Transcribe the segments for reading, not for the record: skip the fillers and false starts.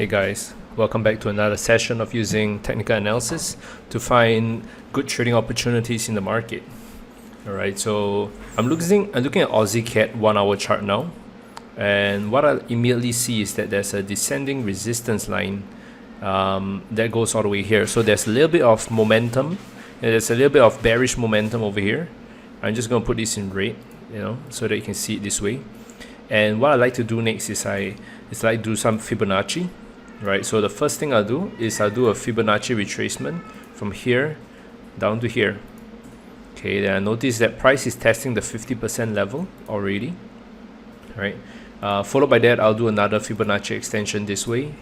Hey guys, welcome back to another session of using technical analysis to find good trading opportunities in the market. Alright, so I'm looking at Aussie CAD 1 hour chart now, and what I immediately see is that there's a descending resistance line that goes all the way here. So there's a little bit of momentum, and there's a little bit of bearish momentum over here. I'm just going to put this in red, so that you can see it this way. And what I like to do next is I like do some Fibonacci. Right, so the first thing I'll do is I'll do a Fibonacci retracement from here down to here. Okay, then I notice that price is testing the 50% level already. Right, followed by that I'll do another Fibonacci extension this way.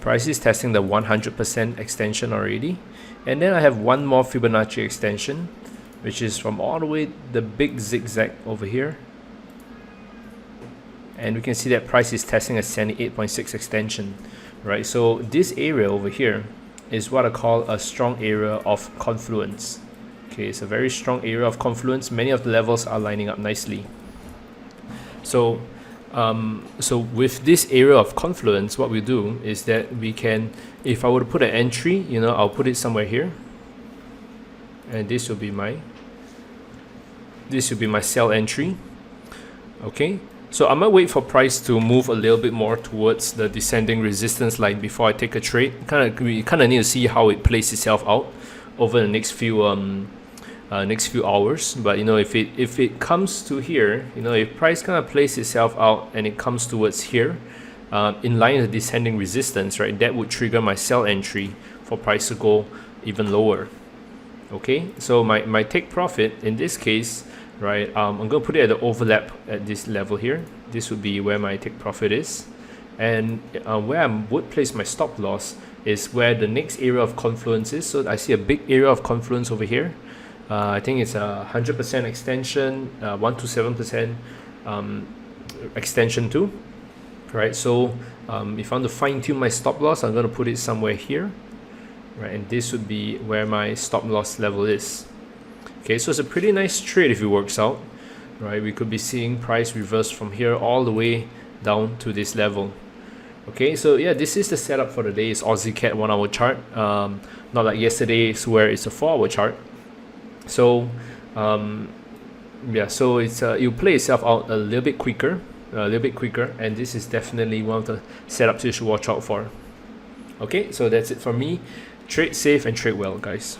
Price is testing the 100% extension already, and then I have one more Fibonacci extension, which is from all the way the big zigzag over here. And we can see that price is testing a 78.6 extension, right? So this area over here is what I call a strong area of confluence. Okay, it's a very strong area of confluence. Many of the levels are lining up nicely. So, with this area of confluence, what we do is that we can, if I were to put an entry, I'll put it somewhere here, and this will be my sell entry. Okay. So I might wait for price to move a little bit more towards the descending resistance line before I take a trade. We kind of need to see how it plays itself out over the next few hours. But if it comes to here, if price kind of plays itself out and it comes towards here, in line with the descending resistance, right, that would trigger my sell entry for price to go even lower. Okay, so my take profit in this case, right, I'm going to put it at the overlap at this level here. This would be where my take profit is, and where I would place my stop loss is where the next area of confluence is. So I see a big area of confluence over here. I think it's a 100% extension, 1 to 7% extension too, right? So if I want to fine tune my stop loss, I'm going to put it somewhere here, right, and this would be where my stop loss level is. Okay, so it's a pretty nice trade if it works out, right? We could be seeing price reverse from here all the way down to this level. Okay, so yeah, this is the setup for the day. It's Aussie CAD 1 hour chart, not like yesterday's where it's a 4 hour chart. So yeah, so it's it'll play itself out a little bit quicker, and this is definitely one of the setups you should watch out for. Okay, so that's it for me. Trade safe and trade well, guys.